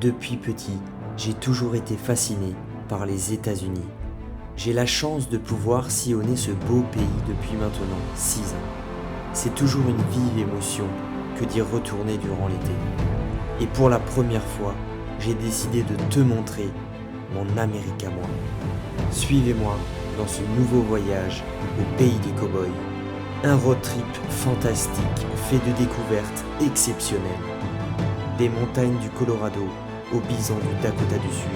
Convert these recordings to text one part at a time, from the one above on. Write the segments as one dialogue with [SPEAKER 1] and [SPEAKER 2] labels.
[SPEAKER 1] Depuis petit, j'ai toujours été fasciné par les États-Unis. J'ai la chance de pouvoir sillonner ce beau pays depuis maintenant 6 ans. C'est toujours une vive émotion que d'y retourner durant l'été. Et pour la première fois, j'ai décidé de te montrer mon Amérique à moi. Suivez-moi dans ce nouveau voyage au pays des cow-boys. Un road trip fantastique fait de découvertes exceptionnelles. Des montagnes du Colorado aux bisons du Dakota du Sud,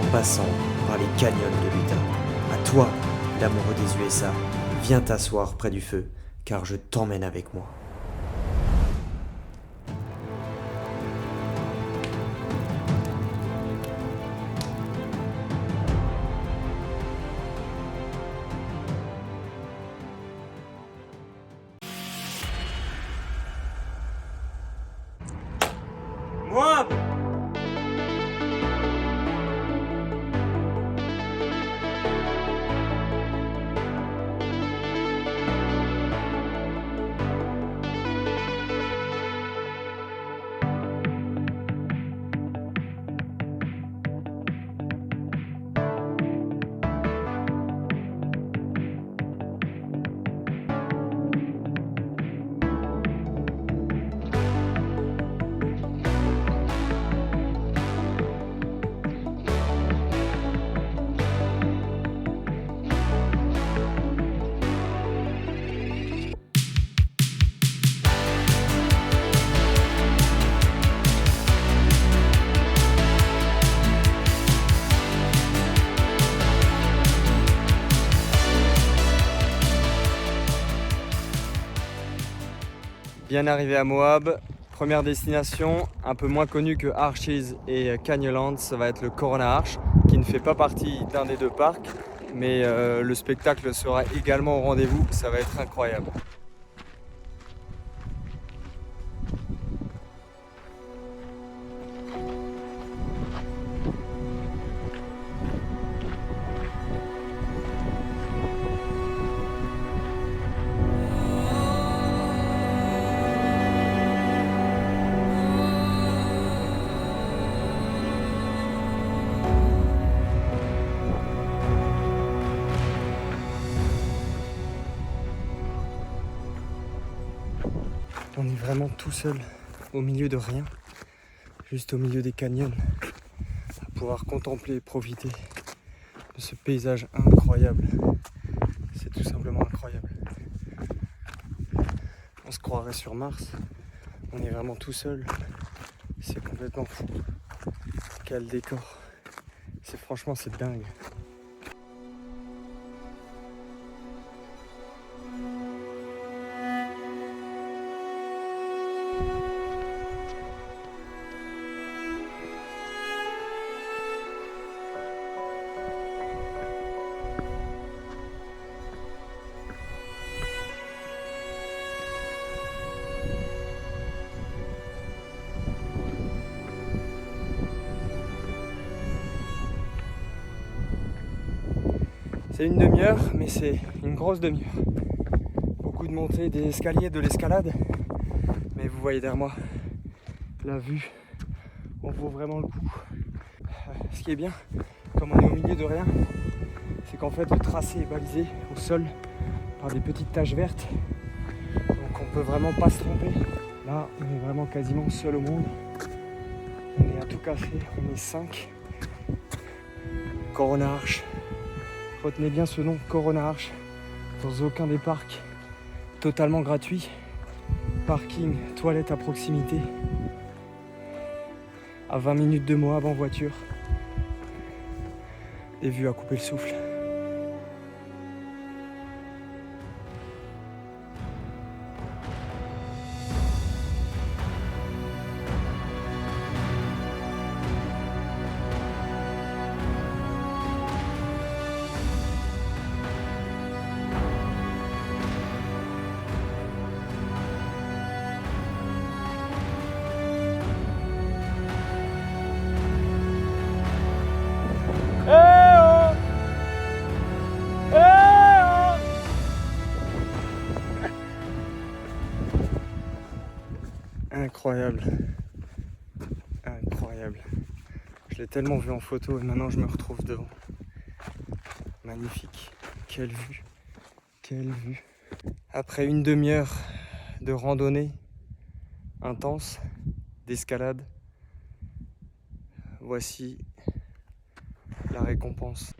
[SPEAKER 1] en passant par les canyons de l'Utah. À toi, l'amoureux des USA, viens t'asseoir près du feu, car je t'emmène avec moi.
[SPEAKER 2] Moi! Bien arrivé à Moab, première destination, un peu moins connue que Arches et Canyonlands, ça va être le Corona Arch, qui ne fait pas partie d'un des deux parcs, mais le spectacle sera également au rendez-vous, ça va être incroyable. On est vraiment tout seul, au milieu de rien, juste au milieu des canyons, à pouvoir contempler et profiter de ce paysage incroyable. C'est tout simplement incroyable. On se croirait sur Mars, on est vraiment tout seul, c'est complètement fou. Quel décor, franchement c'est dingue. C'est une demi-heure, mais c'est une grosse demi-heure. Beaucoup de montées, des escaliers, de l'escalade. Mais vous voyez derrière moi, la vue, on vaut vraiment le coup. Ce qui est bien, comme on est au milieu de rien, c'est qu'en fait le tracé est balisé au sol par des petites taches vertes. Donc on peut vraiment pas se tromper. Là, on est vraiment quasiment seul au monde. On est à tout casser, on est 5. Corona Arch. Retenez bien ce nom, Corona Arch, dans aucun des parcs, totalement gratuit. Parking, toilette à proximité, à 20 minutes de Moab en voiture. Des vues à couper le souffle. Incroyable. Incroyable. tellement vu en photo et maintenant je me retrouve devant. Magnifique, quelle vue, quelle vue. Après une demi-heure de randonnée intense, d'escalade, voici la récompense.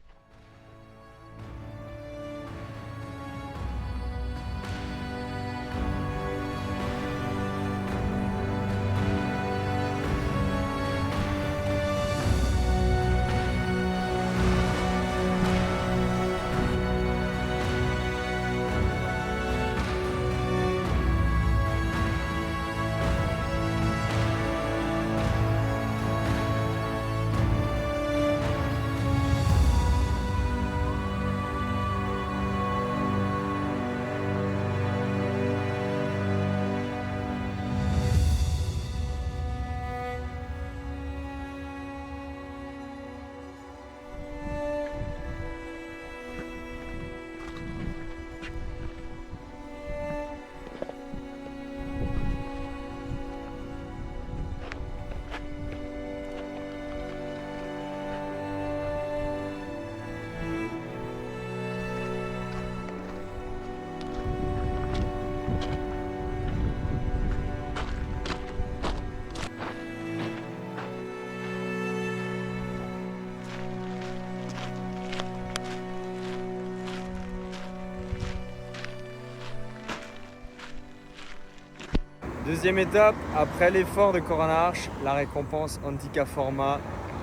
[SPEAKER 2] Deuxième étape, après l'effort de Coronarch, la récompense Antica Forma,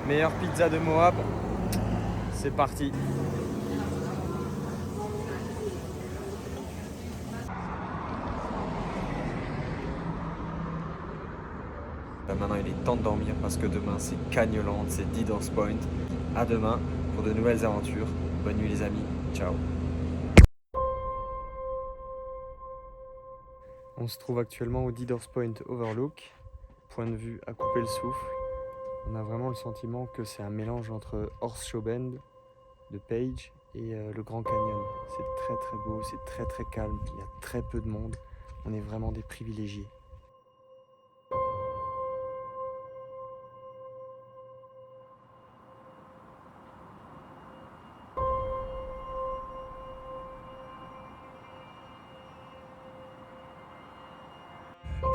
[SPEAKER 2] meilleure pizza de Moab. C'est parti. Là, maintenant il est temps de dormir parce que demain c'est Cagnoland, c'est Diddors Point. À demain pour de nouvelles aventures. Bonne nuit les amis, ciao. On se trouve actuellement au Diddors Point Overlook, point de vue à couper le souffle. On a vraiment le sentiment que c'est un mélange entre Horseshoe Bend de Page et le Grand Canyon. C'est très très beau, c'est très très calme, il y a très peu de monde. On est vraiment des privilégiés.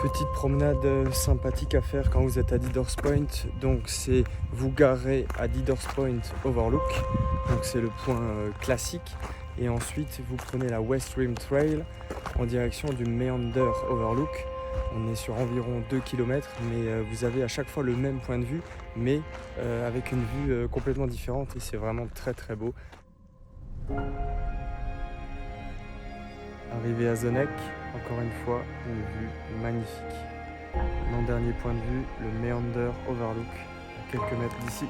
[SPEAKER 2] Petite promenade sympathique à faire quand vous êtes à Diddors Point. Donc c'est vous garer à Diddors Point Overlook. Donc c'est le point classique. Et ensuite vous prenez la West Rim Trail en direction du Meander Overlook. On est sur environ 2 km, mais vous avez à chaque fois le même point de vue, mais avec une vue complètement différente et c'est vraiment très très beau. Arrivé à Zonek, encore une fois, une vue magnifique. Mon dernier point de vue, le Meander Overlook, à quelques mètres d'ici.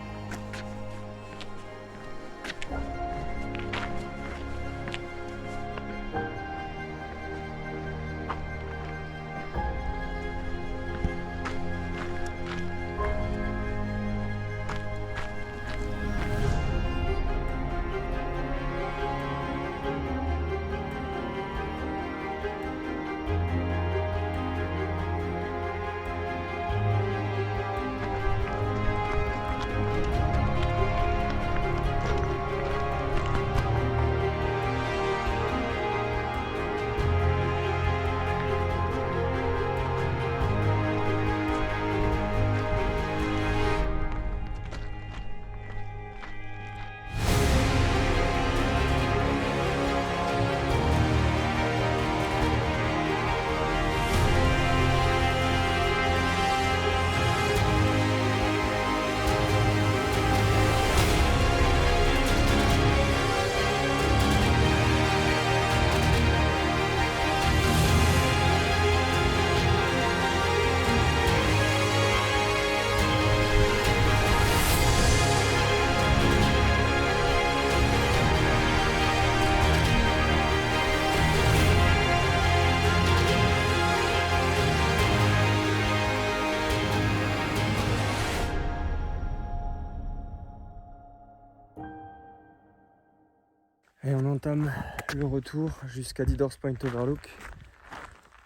[SPEAKER 2] Et on entame le retour jusqu'à Diddors Point Overlook.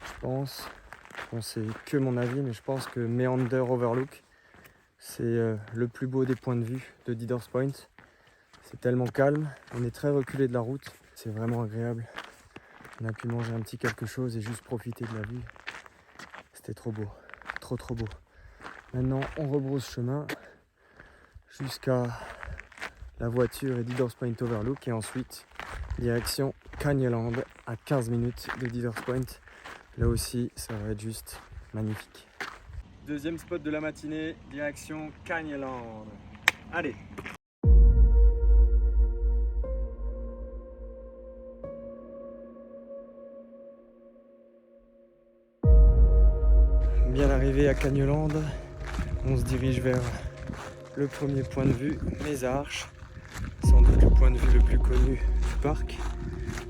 [SPEAKER 2] Je pense, bon c'est que mon avis, mais je pense que Meander Overlook C'est le plus beau des points de vue de Diddors Point. C'est tellement calme, on est très reculé de la route, c'est vraiment agréable. On a pu manger un petit quelque chose et juste profiter de la vue. C'était trop beau, trop beau. Maintenant on rebrousse chemin jusqu'à la voiture et Diddors Point Overlook et ensuite direction Cagneland à 15 minutes de Diddors Point. Là aussi ça va être juste magnifique. Deuxième spot de la matinée, direction Cagneland. Allez! Bien arrivé à Cagneland, on se dirige vers le premier point de vue, les Arches, sans doute le point de vue le plus connu du parc.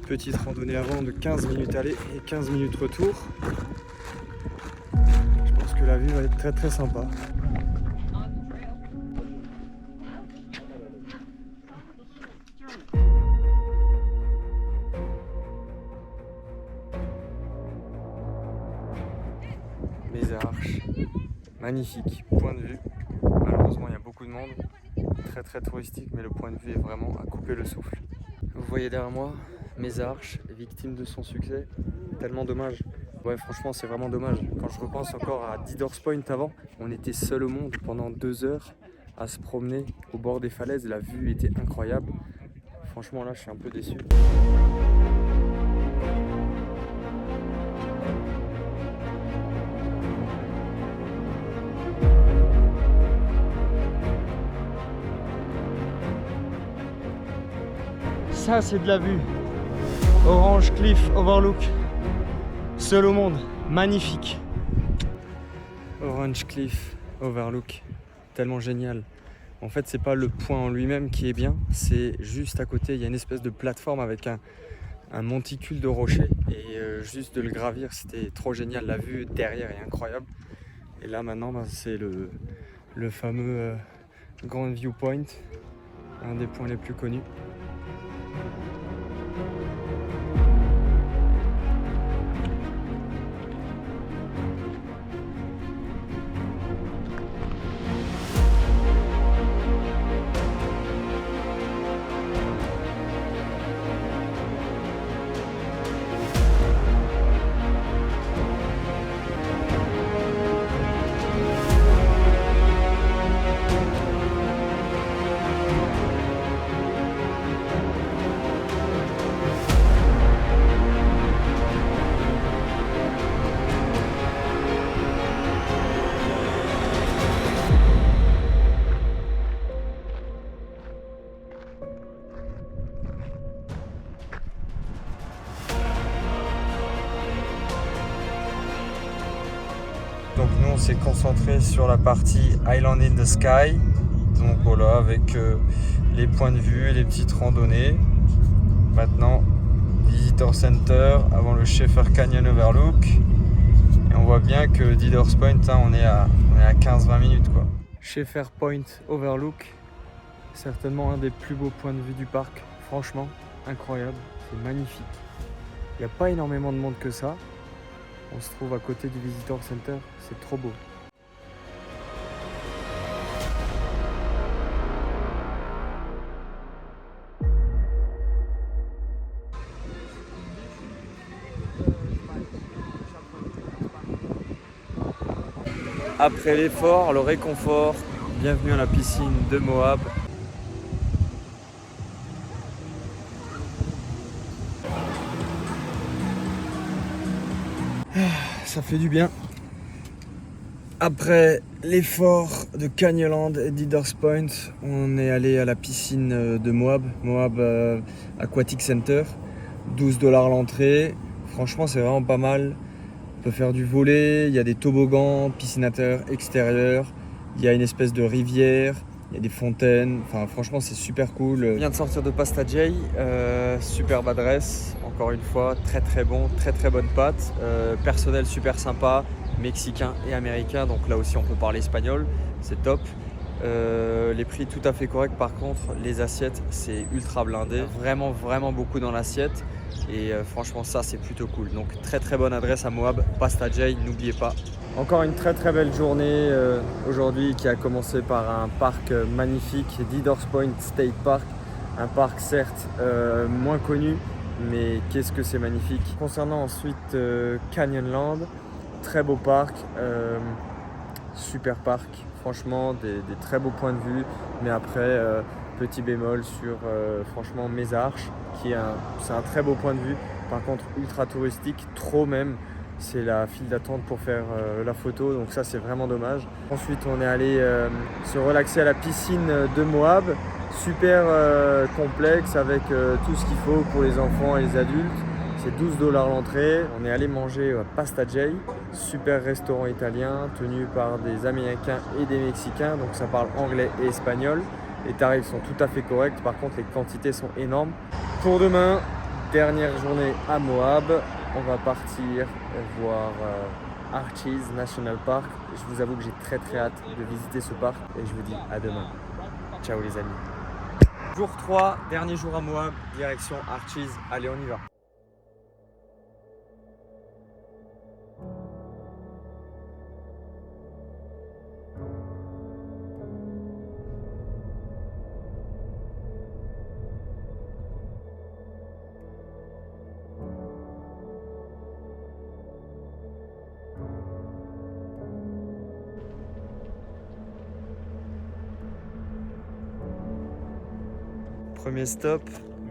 [SPEAKER 2] Petite randonnée avant de 15 minutes aller et 15 minutes retour. Je pense que la vue va être très sympa. Les Arches, magnifique point de vue. Malheureusement il y a beaucoup de monde, très touristique, mais le point de vue est vraiment à couper le souffle. Vous voyez derrière moi mes Arches, victimes de son succès, tellement dommage. Ouais, franchement c'est vraiment dommage. Quand je repense encore à Diddors Point avant, on était seul au monde pendant 2 heures à se promener au bord des falaises, la vue était incroyable. Franchement là je suis un peu déçu. Ça c'est de la vue. Orange Cliff Overlook. Seul au monde. Magnifique. Orange Cliff Overlook. Tellement génial. En fait c'est pas le point en lui-même qui est bien. C'est juste à côté. Il y a une espèce de plateforme avec un monticule de rochers. Et juste de le gravir c'était trop génial. La vue derrière est incroyable. Et là maintenant c'est le fameux Grand Viewpoint. Un des points les plus connus. Donc nous on s'est concentré sur la partie Island in the Sky. Donc voilà, avec les points de vue et les petites randonnées. Maintenant, Visitor Center avant le Schaefer Canyon Overlook. Et on voit bien que Diddors Point, hein, on est à 15-20 minutes quoi. Schaefer Point Overlook, certainement un des plus beaux points de vue du parc. Franchement, incroyable, c'est magnifique. Il n'y a pas énormément de monde que ça. On se trouve à côté du Visitor Center, c'est trop beau. Après l'effort, le réconfort, bienvenue à la piscine de Moab. Ça fait du bien. Après l'effort de Cagneland et Diddors Point, on est allé à la piscine de Moab, Aquatic Center. 12 $ l'entrée. Franchement, c'est vraiment pas mal. On peut faire du volley, il y a des toboggans, piscinateur extérieur, il y a une espèce de rivière, il y a des fontaines. Enfin, franchement, c'est super cool. Je viens de sortir de Pasta J, superbe adresse. Encore une fois, très bon, très bonne pâte. Personnel super sympa, mexicain et américain. Donc là aussi, on peut parler espagnol, c'est top. Les prix tout à fait corrects. Par contre, les assiettes, c'est ultra blindé. Vraiment beaucoup dans l'assiette. Et franchement, ça, c'est plutôt cool. Donc très bonne adresse à Moab, Pasta J, n'oubliez pas. Encore une très très belle journée aujourd'hui qui a commencé par un parc magnifique, Diddors Point State Park. Un parc certes moins connu, mais qu'est-ce que c'est magnifique. Concernant ensuite Canyonland, très beau parc, super parc, franchement des très beaux points de vue, mais après petit bémol sur franchement Mes Arches, c'est un très beau point de vue, par contre ultra touristique, trop même. C'est la file d'attente pour faire la photo, donc ça c'est vraiment dommage. Ensuite on est allé se relaxer à la piscine de Moab, super complexe avec tout ce qu'il faut pour les enfants et les adultes. C'est 12 $ l'entrée. On est allé manger Pasta Jay, super restaurant italien tenu par des Américains et des Mexicains, donc ça parle anglais et espagnol. Les tarifs sont tout à fait corrects, par contre les quantités sont énormes. Pour demain, dernière journée à Moab. On va partir voir Arches National Park. Je vous avoue que j'ai très très hâte de visiter ce parc et je vous dis à demain. Ciao les amis. Jour 3, dernier jour à Moab, direction Arches. Allez, on y va. Premier stop,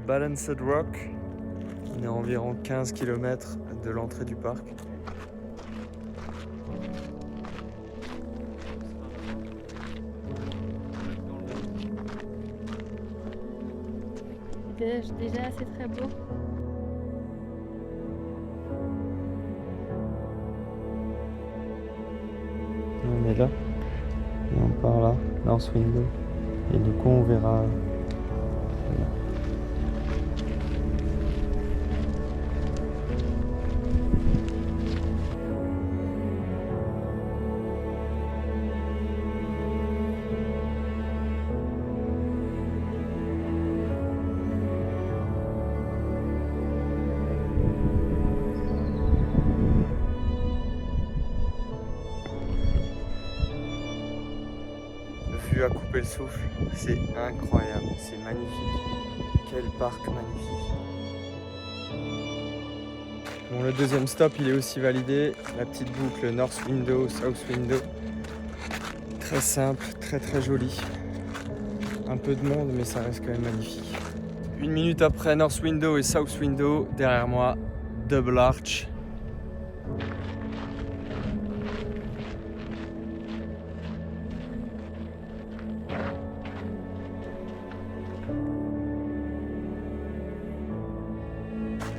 [SPEAKER 2] Balanced Rock. On est à environ 15 km de l'entrée du parc.
[SPEAKER 3] Déjà c'est très beau.
[SPEAKER 2] On est là et on part là, North Window. Et du coup on verra. Vue à couper le souffle, c'est incroyable, c'est magnifique. Quel parc magnifique. Bon, le deuxième stop, il est aussi validé. La petite boucle North Window, South Window. Très simple, très très joli. Un peu de monde, mais ça reste quand même magnifique. 1 minute après North Window et South Window, derrière moi, Double Arch.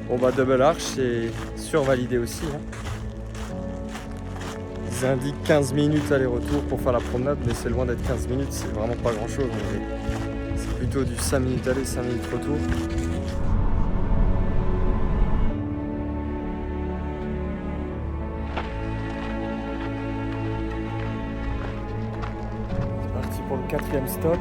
[SPEAKER 2] Bon bah Double Arch c'est survalidé aussi. Ils indiquent 15 minutes aller-retour pour faire la promenade, mais c'est loin d'être 15 minutes, c'est vraiment pas grand chose. C'est plutôt du 5 minutes aller, 5 minutes retour. C'est parti pour le 4e stop.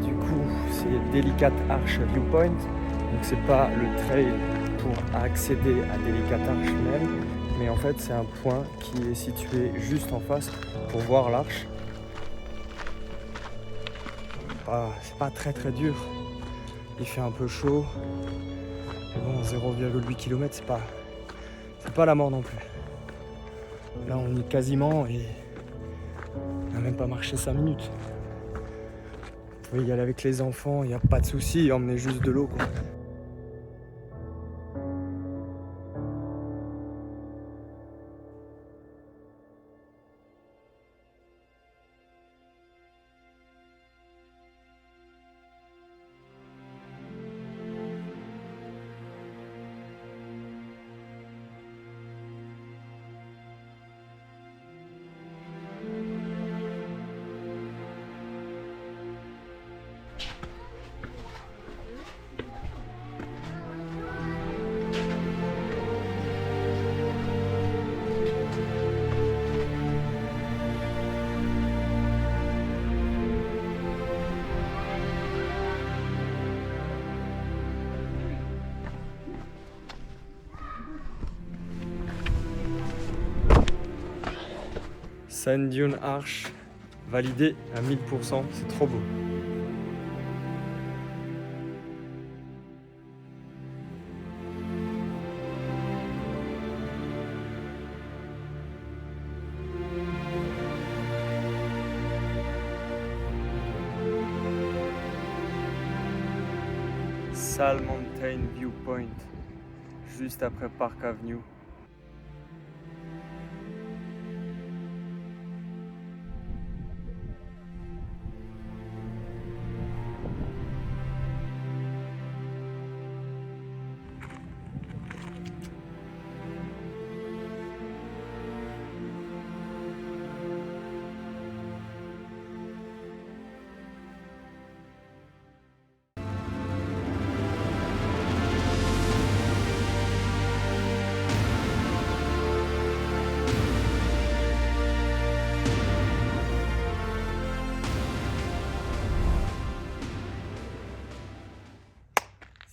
[SPEAKER 2] Du coup c'est Delicate Arch Viewpoint. Donc c'est pas le trail pour accéder à Delicate Arch même, mais en fait c'est un point qui est situé juste en face pour voir l'arche. C'est pas très très dur, il fait un peu chaud, mais bon 0,8 km c'est pas la mort non plus. Là on y est quasiment et on n'a même pas marché 5 minutes. Vous pouvez y aller avec les enfants, il n'y a pas de souci, emmenez juste de l'eau quoi. Sand Dune Arch, validé à 1000%, c'est trop beau. Sal Mountain Viewpoint, juste après Park Avenue.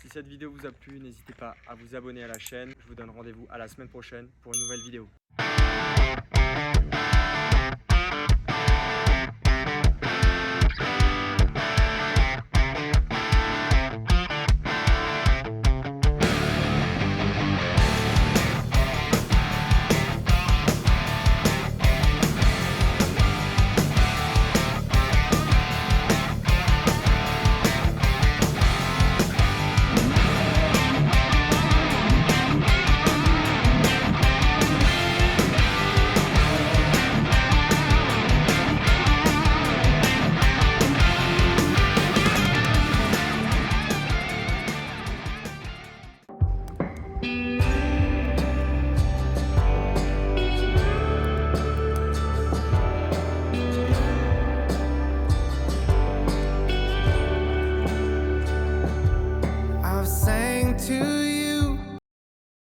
[SPEAKER 2] Si cette vidéo vous a plu, n'hésitez pas à vous abonner à la chaîne. Je vous donne rendez-vous à la semaine prochaine pour une nouvelle vidéo.